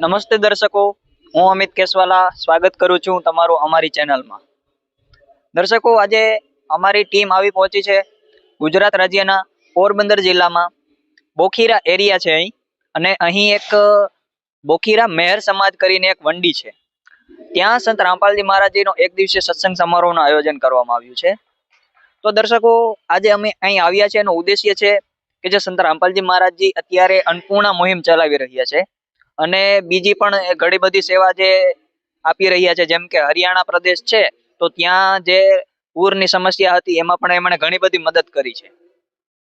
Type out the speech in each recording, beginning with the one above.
નમસ્તે દર્શકો, હું અમિત કેસવાલા સ્વાગત કરું છું તમારું અમારી ચેનલમાં. દર્શકો, આજે અમારી ટીમ આવી પહોંચી છે ગુજરાત રાજ્યના પોરબંદર જિલ્લામાં. બોખીરા એરિયા છે અહીં, અને અહીં એક બોખીરા મેહર સમાજ કરીને એક વંડી છે. ત્યાં સંત રામપાલજી મહારાજજીનો એક દિવસીય સત્સંગ સમારોહનું આયોજન કરવામાં આવ્યું છે. તો દર્શકો, આજે અમે અહીં આવ્યા છે એનો ઉદ્દેશ્ય છે કે જે સંત રામપાલજી મહારાજજી અત્યારે અન્નપૂર્ણા મુહિમ ચલાવી રહ્યા છે અને બીજી પણ ઘણી બધી સેવા જે આપી રહ્યા છે, જેમ કે હરિયાણા પ્રદેશ છે તો ત્યાં જે પૂરની સમસ્યા હતી એમાં પણ એમણે ઘણી બધી મદદ કરી છે.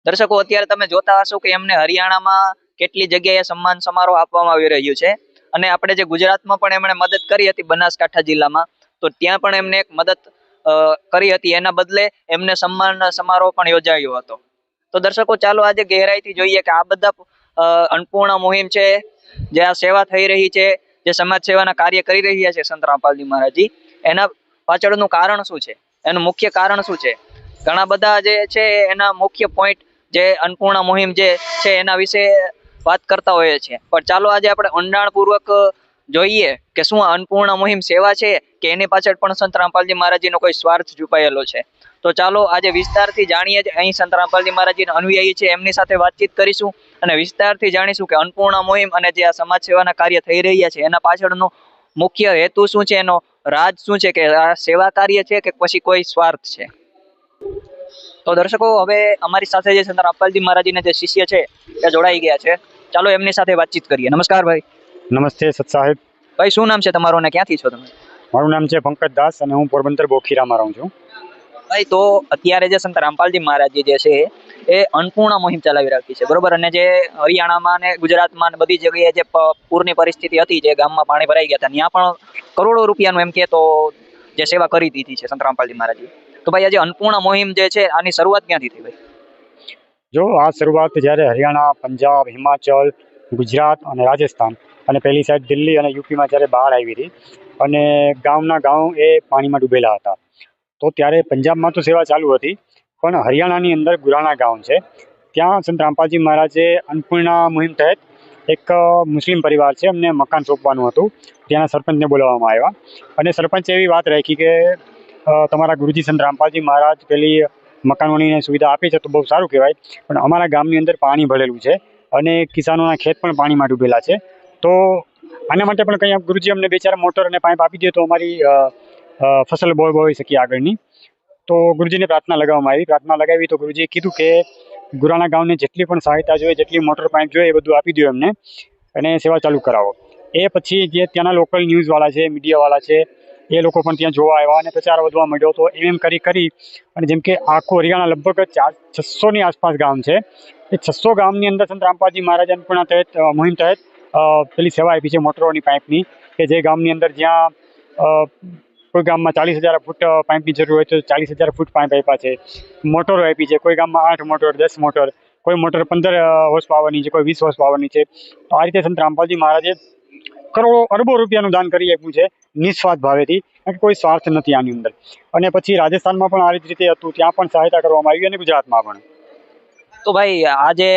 દર્શકો, અત્યારે તમે જોતા હશો કે એમને હરિયાણામાં કેટલી જગ્યાએ સન્માન સમારોહ આપવામાં આવી રહ્યું છે, અને આપણે જે ગુજરાતમાં પણ એમણે મદદ કરી હતી બનાસકાંઠા જિલ્લામાં, તો ત્યાં પણ એમને એક મદદ કરી હતી. એના બદલે એમને સન્માન સમારોહ પણ યોજાયો હતો. તો દર્શકો, ચાલો આજે ગહેરાઈથી જોઈએ કે આ બધા અન્નપૂર્ણા મુહિમ છે, જે આ સેવા થઈ રહી છે, જે સમાજ સેવાના કાર્ય કરી રહ્યા છે સંત રામપાલજી મહારાજજી, એના પાછળનું કારણ શું છે, એનું મુખ્ય કારણ શું છે? ઘણા બધા જે છે એના મુખ્ય પોઈન્ટ જે અન્નપૂર્ણા મુહિમ જે છે એના વિશે વાત કરતા હોઈએ છીએ, પણ ચાલો આજે આપણે ઊંડાણપૂર્વક જોઈએ કે શું આ અન્નપૂર્ણા મુહિમ સેવા છે કે એની પાછળ પણ સંત રામપાલજી મહારાજજીનો કોઈ સ્વાર્થ છુપાયેલો છે. તો ચાલો આજે વિસ્તારથી જાણીએ. અહીં સંત રામપાલજી મહારાજજીના અનુયાયી છે, એમની સાથે વાતચીત કરીશું અને વિસ્તારથી જાણીશું કે અન્નપૂર્ણા મુહિમ અને જે આ સમાજ સેવાના કાર્ય થઈ રહ્યા છે એના પાછળનો મુખ્ય હેતુ શું છે, એનો રાજ શું છે, કે આ સેવા કાર્ય છે કે પછી કોઈ સ્વાર્થ છે. તો દર્શકો, હવે અમારી સાથે જે સંત રામપાલજી મહારાજજીના જે શિષ્ય છે એ જોડાઈ ગયા છે. ચાલો એમની સાથે વાતચીત કરીએ. નમસ્કાર ભાઈ. નમસ્તે સત સાહેબ. ભાઈ, શું નામ છે તમારું અને ક્યાંથી છો તમે? મારું નામ છે પંકજ દાસ અને હું પોરબંદર બોખીરામાં રહું છું. ભાઈ, તો અત્યારે જે સંત રામપાલજી મહારાજજી જે છે એ અન્નપૂર્ણા મુહિમ ચલાવી રાખી છે, બરોબર? અને જે હરિયાણામાં ને ગુજરાતમાં ને બધી જગ્યાએ જે પૂરની પરિસ્થિતિ હતી, જે ગામમાં પાણી ભરાઈ ગયા હતા, ત્યાં પણ કરોડો રૂપિયાનું એમ કે તો જે સેવા કરી દીધી છે સંત રામપાલજી મહારાજજી. તો ભાઈ, આજે અન્નપૂર્ણા મુહિમ જે છે આની શરૂઆત ક્યાંથી થઈ ભાઈ? જો આ શરૂઆત જ્યારે હરિયાણા, પંજાબ, હિમાચલ, ગુજરાત અને રાજસ્થાન અને પહેલી સાઈડ દિલ્હી અને યુપીમાં જ્યારે બહાર આવી હતી અને ગામના ગામ એ પાણીમાં ડૂબેલા હતા, તો ત્યારે પંજાબમાં તો સેવા ચાલુ હતી, પણ હરિયાણાની અંદર ગુરાણા ગામ છે, ત્યાં સંત રામપાલજી મહારાજે અન્નપૂર્ણા મુહિમ તહેત એક મુસ્લિમ પરિવાર છે, એમને મકાન સોંપવાનું હતું. ત્યાંના સરપંચને બોલાવવામાં આવ્યા અને સરપંચે એવી વાત રાખી કે તમારા ગુરુજી સંત રામપાલજી મહારાજ પેલી મકાનોની સુવિધા આપી છે તો બહુ સારું કહેવાય, પણ અમારા ગામની અંદર પાણી ભરેલું છે અને કિસાનોના ખેત પણ પાણીમાં ડૂબેલા છે, તો આના માટે પણ કંઈ ગુરુજી અમને બે ચાર મોટર અને પાઇપ આપી દે તો અમારી ફસલ બહુ હોઈ શકીએ આગળની. તો ગુરુજીને પ્રાર્થના લગાવી તો ગુરુજીએ કીધું કે ગુરાણા ગામને જેટલી પણ સહાયતા જોઈએ, જેટલી મોટર પાઇપ જોઈએ એ બધું આપી દો એમને અને સેવા ચાલુ કરાવો. એ પછી જે ત્યાંના લોકલ ન્યૂઝવાળા છે, મીડિયાવાળા છે, એ લોકો પણ ત્યાં જોવા આવ્યા અને પ્રચાર વધવા માંડ્યો. તો એમ કરી અને જેમ કે આખું હરિયાણા લગભગ 600ની આસપાસ ગામ છે, એ 600 ગામની અંદર સંત રામપાલજી મહારાજ અન્નપૂર્ણા તહેત મુહિમ તહેત પેલી સેવા આપી છે મોટરોની પાઇપની, કે જે ગામની અંદર જ્યાં કોઈ ગામમાં 40,000 ફૂટ પાઇપની જરૂર હોય તો 40,000 ફૂટ પાઇપ આપ્યા છે, મોટરો આપી છે, કોઈ ગામમાં 8 મોટર, 10 મોટર, કોઈ મોટર 15 હોર્સ પાવરની છે, કોઈ 20 હોર્સ પાવરની છે. તો આ રીતે સંત રામપાલજી મહારાજે કરોડો અરબો રૂપિયાનું દાન કરી આપ્યું છે નિસ્વાર્થ ભાવેથી, કારણ કે કોઈ સ્વાર્થ નથી આની અંદર. અને પછી રાજસ્થાનમાં પણ આ રીતે હતું, ત્યાં પણ સહાયતા કરવામાં આવી અને ગુજરાતમાં પણ. તો ભાઈ, આ જે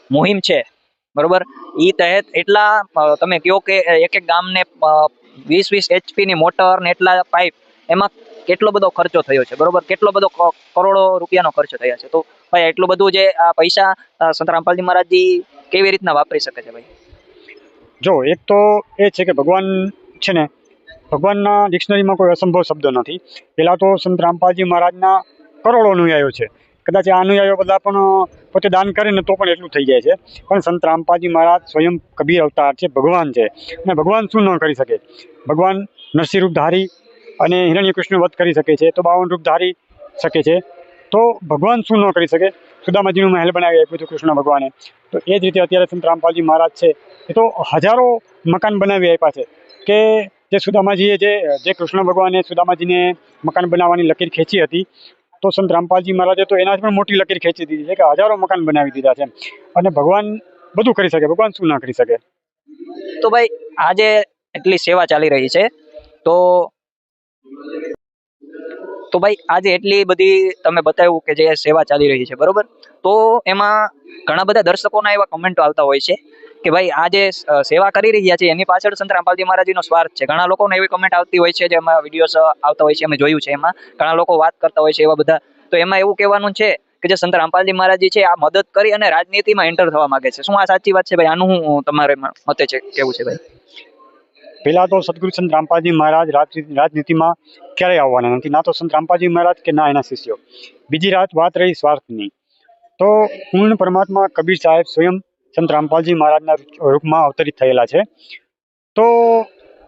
મુહિમ છે, બરોબર, એ તહેત એટલા તમે કહો કે એક એક ગામને 20 HP ની મોટર ને એટલા પાઇપ, એમાં કેટલો બધો ખર્ચો થયો છે, બરોબર? કેટલો બધો કરોડો રૂપિયાનો ખર્ચો થયો છે. તો ભાઈ, એટલું બધું જે આ પૈસા સંત રામપાલજી મહારાજજી કેવી રીતના વાપરી શકે છે ભાઈ? જો એક તો એ છે કે ભગવાન છે ને, ભગવાનના ડિક્શનરીમાં કોઈ અસંભવ શબ્દ નથી. પહેલાં તો સંત રામપાલજી મહારાજના કરોડો અનુયાયીઓ છે, કદાચ આ અનુયાયીઓ બધા પણ પોતે દાન કરે ને તો પણ એટલું થઈ જાય છે, પણ સંત રામપાલજી મહારાજ સ્વયં કબીર અવતાર છે, ભગવાન છે, અને ભગવાન શું ન કરી શકે? ભગવાન નરસિંહ રૂપ ધારી અને હિરણ્યકૃષ્ણ વધ કરી શકે છે, તો 52 રૂપ ધારી શકે છે, તો ભગવાન શું ન કરી શકે? સુદામાજીનું મહેલ બનાવી આપ્યું હતું કૃષ્ણ ભગવાને. તો એ જ રીતે અત્યારે સંત રામપાલજી મહારાજ છે એ તો હજારો મકાન બનાવી આપ્યા છે, કે જે સુદામાજીએ જે કૃષ્ણ ભગવાને સુદામાજીને મકાન બનાવવાની લકીર ખેંચી હતી, તો સંત રામપાલજી મહારાજે તો એનાથી પણ મોટી લકીર ખેંચી દીધી છે, કે હજારો મકાન બનાવી દીધા છે. અને ભગવાન બધું કરી શકે, ભગવાન શું ના કરી શકે? તો ભાઈ, આજે એટલી સેવા ચાલી રહી છે, તો ભાઈ આજે એટલી બધી તમે બતાવ્યું કે જે સેવા ચાલી રહી છે, બરોબર? તો એમાં ઘણા બધા દર્શકોના એવા કમેન્ટો આવતા હોય છે કે ભાઈ આ જે સેવા કરી રહ્યા છે એની પાછળ સંત રામપાલજી મહારાજનો સ્વાર્થ છે. ઘણા લોકોને એવી કમેન્ટ આવતી હોય છે, જેમાં વિડીયોઝ આવતા હોય છે, અમે જોયું છે, એમાં ઘણા લોકો વાત કરતા હોય છે એવા બધા. તો એમાં એવું કહેવાનું છે કે જે સંત રામપાલજી મહારાજજી છે આ મદદ કરી અને રાજનીતિમાં એન્ટર થવા માંગે છે. શું આ સાચી વાત છે ભાઈ? આનું શું તમારે મતે છે, કેવું છે ભાઈ? પહેલા તો સદગુરુ સંત રામપાલજી મહારાજ રાજનીતિમાં ક્યારેય આવવાના નથી, ના તો સંત રામપાલજી મહારાજ કે ના એના શિષ્યો. બીજી વાત રહી સ્વાર્થની, તો પૂર્ણ પરમાત્મા કબીર સાહેબ સ્વયં સંત રામપાલજી મહારાજના રૂપમાં અવતરિત થયેલા છે. તો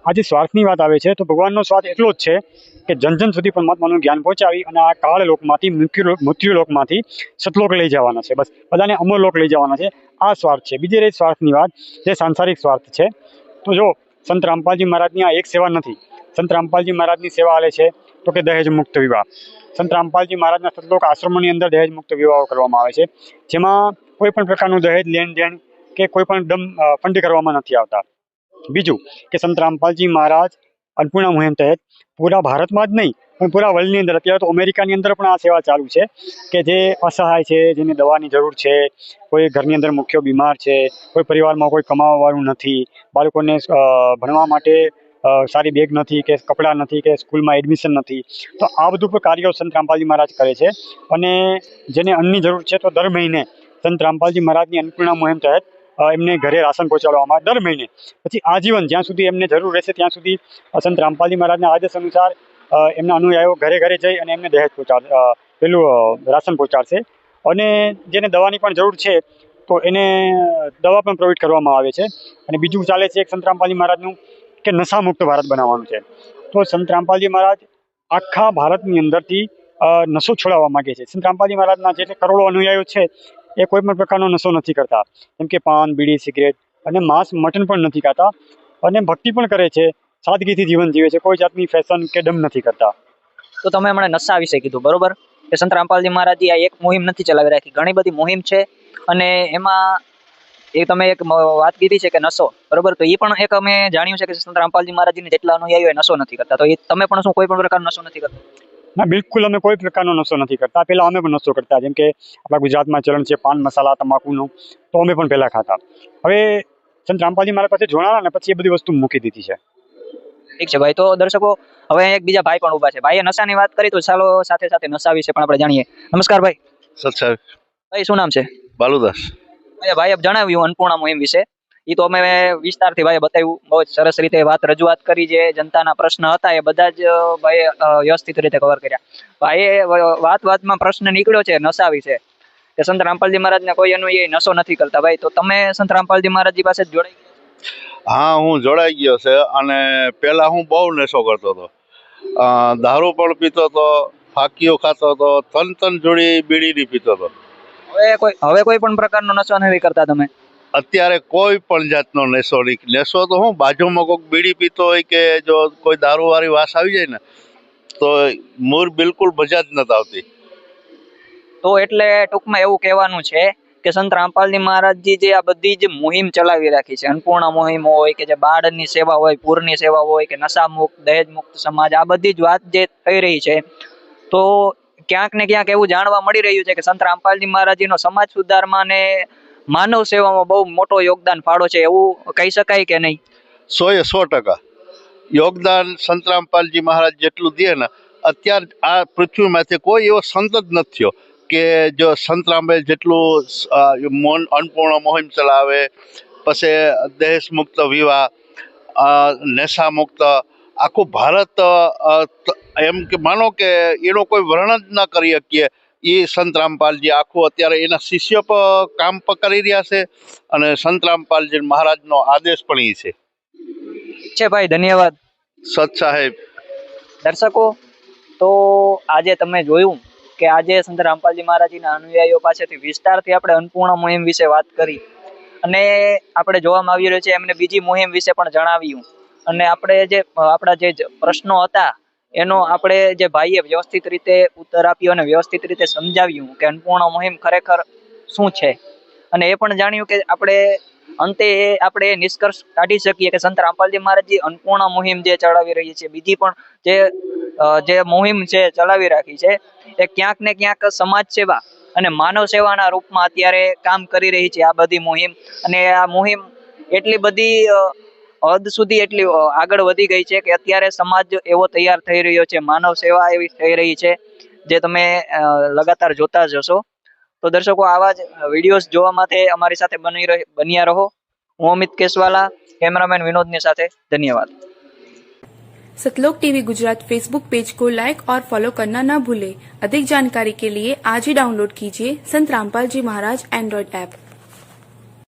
આજે સ્વાર્થની વાત આવે છે તો ભગવાનનો સ્વાર્થ એટલો જ છે કે જન જન સુધી પરમાત્માનું જ્ઞાન પહોંચાવી અને આ કાળ લોકમાંથી મૃત્યુ લોકમાંથી સતલોક લઈ જવાના છે. બસ બધાને અમર લોક લઈ જવાના છે, આ સ્વાર્થ છે. બીજી રહી સ્વાર્થની વાત, જે સાંસારિક સ્વાર્થ છે. તો જો સંત રામપાલજી મહારાજની આ એક સેવા નથી. સંત રામપાલજી મહારાજની સેવા આલે છે તો કે દહેજ મુક્ત વિવાહ. સંત રામપાલજી મહારાજના સતલોક આશ્રમોની અંદર દહેજ મુક્ત વિવાહો કરવામાં આવે છે, જેમાં કોઈ પણ પ્રકારનું દહેજ લેણ દેણ કે કોઈ પણ ફંડ કરવામાં નથી આવતા. બીજું કે સંત રામપાલજી મહારાજ અન્નપૂર્ણા મુહિમ તહેત પૂરા ભારતમાં જ નહીં પણ પૂરા વર્લ્ડની અંદર, અત્યારે તો અમેરિકાની અંદર પણ આ સેવા ચાલુ છે કે જે અસહાય છે, જેને દવાની જરૂર છે, કોઈ ઘરની અંદર મુખ્ય બીમાર છે, કોઈ પરિવારમાં કોઈ કમાવાવાળું નથી, બાળકોને ભણવા માટે સારી બેગ નથી કે કપડાં નથી કે સ્કૂલમાં એડમિશન નથી, તો આ બધું પણ કાર્યો સંત રામપાલજી મહારાજ કરે છે. અને જેને અન્નની જરૂર છે તો દર મહિને સંત રામપાલજી મહારાજની અન્નપૂર્ણા મુહિમ તહેત એમને ઘરે રાશન પહોંચાડવામાં આવે દર મહિને. પછી આજીવન જ્યાં સુધી એમને જરૂર રહેશે ત્યાં સુધી સંત રામપાલજી મહારાજના આદેશ અનુસાર એમના અનુયાયીઓ ઘરે ઘરે જઈ અને એમને દહેજ રાશન પહોંચાડશે. અને જેને દવાની પણ જરૂર છે તો એને દવા પણ પ્રોવાઈડ કરવામાં આવે છે. અને બીજું ચાલે છે એક સંત રામપાલજી મહારાજનું કે નશામુક્ત ભારત બનાવવાનું છે. તો સંત રામપાલજી મહારાજ આખા ભારતની અંદરથી નશો છોડાવવા માગે છે. સંત રામપાલજી મહારાજના જે કરોડો અનુયાયીઓ છે એ કોઈ પણ પ્રકારનો નશો નથી કરતા, જેમ કે પાન, બીડી, સિગરેટ અને માંસ મટન પણ નથી ખાતા, અને ભક્તિ પણ કરે છે, સાદગીથી જીવન જીવે છે, કોઈ જાતની ફેશન કે ડમ નથી કરતા. તો તમે હમણાં નશા વિશે કીધું, બરોબર, કે સંત રામપાલજી મહારાજજી આ એક મુહિમ નથી ચલાવી રાખી, ઘણી બધી મુહિમ છે. અને એમાં એ તમે એક વાત કીધી છે કે નશો, બરોબર, તો એ પણ એક અમે જાણ્યું છે કે સંત રામપાલજી મહારાજજીને જેટલા અનુયાયીઓ એ નશો નથી કરતા. તો એ તમે પણ શું કોઈ પણ પ્રકારનો નશો નથી કરતા? ના, બિલકુલ અમે કોઈ પ્રકારનો નશો નથી કરતા. પહેલાં અમે પણ નશો કરતા, જેમ કે આપણા ગુજરાતમાં ચલણ છે પાન મસાલા તમાકુનું, તો અમે પણ પહેલાં ખાતા. હવે સંત રામપાલજી મહારાજ પાસે જોડાણા ને પછી એ બધી વસ્તુ મૂકી દીધી છે. ઠીક છે ભાઈ. તો દર્શકો, હવે એક બીજા ભાઈ પણ ઉભા છે. ભાઈએ નશાની વાત કરી તો ચાલો સાથે સાથે નશા વિશે પણ આપણે જાણીએ. નમસ્કાર ભાઈ. સત્સાહેબ. ભાઈ શું નામ છે? બાલુદાસ. ભાઈએ જણાવ્યું અન્નપૂર્ણા મુહિમ વિશે, એ તો અમે વિસ્તારથી ભાઈએ બતાવ્યું, બહુ જ સરસ રીતે રજૂઆત કરી. જે જનતાના પ્રશ્ન હતા એ બધા જ ભાઈએ વ્યવસ્થિત રીતે કવર કર્યા. ભાઈએ વાતમાં પ્રશ્ન નીકળ્યો છે નશા વિશે, કે સંત રામપાલજી મહારાજને કોઈ અનુયાયી નશો નથી કરતા. ભાઈ, તો તમે સંત રામપાલજી મહારાજજી પાસે જોડાઈ ગયા? હા, હું જોડાઈ ગયો છે. અને પહેલા હું બહુ નશો કરતો હતો, દારૂ પણ પીતો હતો, ફાકીઓ ખાતો હતો, તન જોડી બીડીની પીતો હતો. હવે કોઈ પણ પ્રકારનો નશો નથી કરતા તમે? અત્યારે કોઈ પણ જાતનો નશો નહીં. નશો તો હું બાજુમાં કોઈક બીડી પીતો હોય કે જો કોઈ દારૂવાળી વાસ આવી જાય ને તો મૂળ બિલકુલ મજા જ નથી આવતી. તો એટલે ટૂંકમાં એવું કહેવાનું છે કે સંત રામપાલજી મહારાજજી જે આ બધી જ મુહિમ ચલાવી રાખી છે, અન્નપૂર્ણા મુહિમ હોય કે જે બાળની સેવા હોય, પૂરની સેવા હોય કે નશા મુક્ત, દહેજ મુક્ત સમાજ, આ બધી જ વાત જે થઈ રહી છે, તો ક્યાંક ને ક્યાંક એવું જાણવા મળી રહ્યું છે કે સંત રામપાલજી મહારાજજીનો સમાજ સુધારમાં ને માનવ સેવામાં બહુ મોટો યોગદાન ફાળો છે, એવું કહી શકાય કે નહીં? 100% યોગદાન સંત રામપાલજી મહારાજ જેટલું દે ને, અત્યારે આ પૃથ્વીમાંથી કોઈ એવો સંત જ નથી થયો કે જો સંત રામે જેટલું અન્નપૂર્ણા મોહિમ ચલાવે, પછી દહેજ મુક્ત વિવાહ, નશા મુક્ત, આખું ભારત એમ કે માનો કે એનો કોઈ વર્ણન જ ના કરી શકીએ. એ સંત રામપાલજી આખું અત્યારે એના શિષ્ય પર કામ પર કરી રહ્યા છે, અને સંત રામપાલજી મહારાજનો આદેશ પણ એ છે. ભાઈ, ધન્યવાદ. સત સાહેબ. દર્શકો, તો આજે તમે જોયું કે આજે સંત રામપાલજી મહારાજજીના અનુયાયીઓ પાસેથી વિસ્તારથી આપણે અન્નપૂર્ણા મુહિમ વિશે વાત કરી, અને આપણે જોવામાં આવી રહ્યું છે એમને બીજી મુહિમ વિશે પણ જણાવ્યું. અને આપણા જે પ્રશ્નો હતા એનો આપણે જે ભાઈએ વ્યવસ્થિત રીતે ઉત્તર આપ્યો અને વ્યવસ્થિત રીતે સમજાવ્યું કે અન્નપૂર્ણા મુહિમ ખરેખર શું છે. અને એ પણ જાણ્યું કે અંતે આપણે નિષ્કર્ષ કાઢી શકીએ કે સંત રામપાલજી મહારાજજી અન્નપૂર્ણા મુહિમ જે ચલાવી રહી છે, બીજી પણ જે મુહિમ છે ચલાવી રાખી છે, એ ક્યાંક ને ક્યાંક સમાજ સેવા અને માનવ સેવાના રૂપમાં અત્યારે કામ કરી રહી છે આ બધી મુહિમ. અને આ મુહિમ એટલી બધી હદ સુધી એટલી આગળ વધી ગઈ છે કે અત્યારે સમાજ એવો તૈયાર થઈ રહ્યો છે, માનવ સેવા એવી થઈ રહી છે જે તમે લગાતાર જોતા જ હશો. તો દર્શકો, આવા જ વિડીયોઝ જોવા માટે અમારી સાથે બન્યા રહો. હું અમિત કેસવાલા, कैमरामैन विनोद ने साथ. धन्यवाद. सतलोक टीवी गुजरात फेसबुक पेज को लाइक और फॉलो करना न भूलें। अधिक जानकारी के लिए आज ही डाउनलोड कीजिए संत रामपाल जी महाराज एंड्रॉइड ऐप।